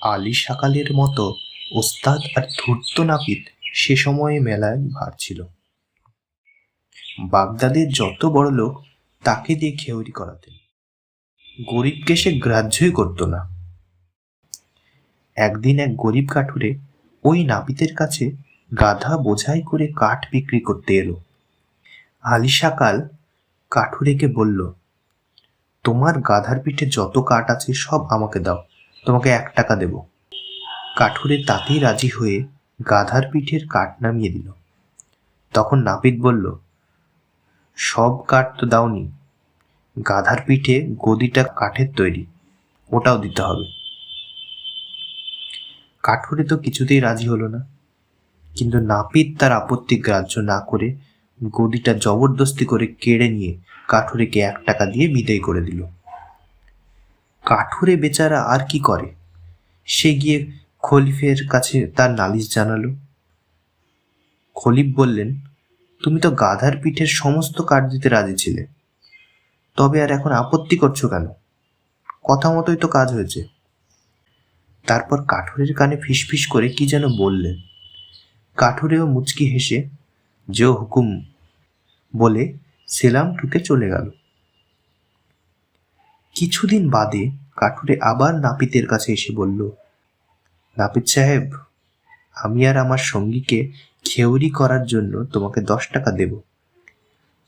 আলী সাকালের মতো ওস্তাদ আর ধূর্ত নাপিত সে সময়ে মেলায় ভার ছিল। বাগদাদের যত বড় লোক তাকে দিয়ে খেউরি করাতেন, গরিবকে সে গ্রাহ্যই করত না। একদিন এক গরিব কাঠুরে ওই নাপিতের কাছে গাধা বোঝাই করে কাঠ বিক্রি করতে এলো। আলী সাকাল কাঠুরেকে বলল, তোমার গাধার পিঠে যত কাঠ আছে সব আমাকে দাও, তোমাকে 1 টাকা দেব। কাঠুরে তাতেই রাজি হয়ে গাধার পিঠের কাঠ নামিয়ে দিল। তখন নাপিত বলল, সব কাঠ তো দাওনি, গাধার পিঠে গদিটা কাঠের তৈরি, ওটাও দিতে হবে। কাঠুরে তো কিছুতেই রাজি হলো না, কিন্তু নাপিত তার আপত্তি গ্রাহ্য না করে গদিটা জবরদস্তি করে কেড়ে নিয়ে কাঠুরেকে 1 টাকা দিয়ে বিদায় করে দিল। কাঠুরে বেচারা আর কি করে, সে গিয়ে খলিফের কাছে তার নালিশ জানালো। খলিফ বললেন, তুমি তো গাধার পিঠের সমস্ত কাঠ দিতে রাজি ছিলে, তবে আর এখন আপত্তি করছো কেন? কথা মতোই তো কাজ হয়েছে। তারপর কাঠুরের কানে ফিসফিস করে কি যেন বললেন। কাঠুরেও মুচকি হেসে জো হুকুম বলে সেলাম ঠুকে চলে গেল। কিছুদিন বাদে কাঠুরে আবার নাপিতের কাছে এসে বলল, নাপিত সাহেব, আমি আর আমার সঙ্গীকে খেউরি করার জন্য তোমাকে 10 টাকা দেব।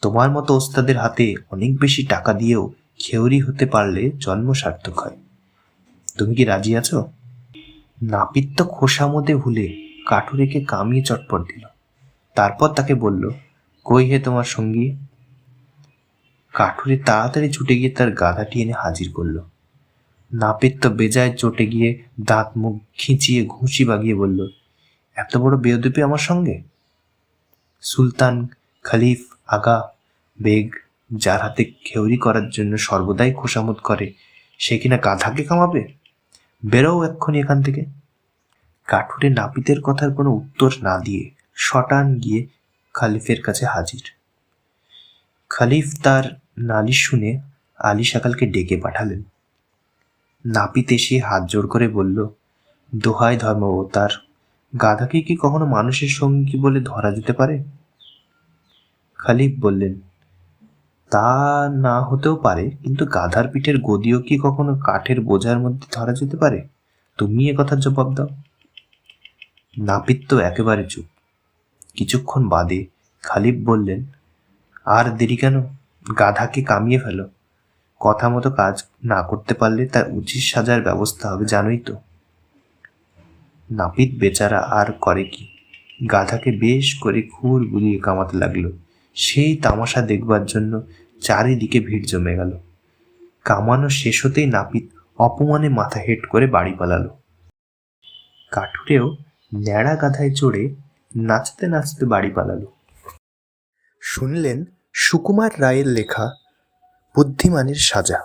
তোমার মতো ওস্তাদের হাতে অনেক বেশি টাকা দিয়েও খেউরি হতে পারলে জন্ম সার্থক হয়। তুমি কি রাজি আছো? নাপিত তো খোসামোদে ভুলে কাঠুরেকে কামিয়ে চটপট দিল। তারপর তাকে বলল, কই হে তোমার সঙ্গী? কাঠুরে তাড়াতাড়ি ছুটে গিয়ে তার গাধাটি এনে হাজির করল। নাপিত তো বেজায় চটে গিয়ে দাঁত মুখ খিঁচিয়ে ঘুষি বাগিয়ে বলল, এত বড় বেয়াদবি আমার সঙ্গে? সুলতান, খলিফ, আগা, বেগ, যার হাতে খেউরি করার জন্য সর্বদাই খোসামত করে, সে কিনা গাধাকে কামাবে? বেরোও এক্ষুনি এখান থেকে। কাঠুরে নাপিতের কথার কোনো উত্তর না দিয়ে শটান গিয়ে খলিফের কাছে হাজির। খলিফ তার নালিশ শুনে আলী সাকালকে ডেকে পাঠালেন। নাপিত এসে হাত জোড় করে বলল, দোহাই ধর্মাবতার, গাধাকে কি কখনো মানুষের সঙ্গী বলে ধরা যেতে পারে? খলিফ বললেন, তা না হতেও পারে, কিন্তু গাধার পিঠের গদিও কি কখনো কাঠের বোঝার মধ্যে ধরা যেতে পারে? তুমি এ কথার জবাব দাও। নাপিত তো একেবারে চুপ। কিছুক্ষণ বাদে খলিফ বললেন, আর দেরি কেন, গাধাকে কামিয়ে ফেলো। কথা মতো কাজ না করতে পারলে তার উচিত সাজার ব্যবস্থা হবে, জানোই তো। নাপিত বেচারা আর করে কি, গাধাকে বেশ করে খুর বুলিয়ে কামাতে লাগলো। সেই তামাশা দেখবার জন্য চারিদিকে ভিড় জমে গেল। কামানো শেষ হতেই নাপিত অপমানে মাথা হেঁট করে বাড়ি পালালো। কাঠুরেও ন্যাড়া গাধায় চড়ে নাচতে নাচতে বাড়ি পালালো। শুনলেন সুকুমার রায়ের লেখা বুদ্ধিমানের সাজা।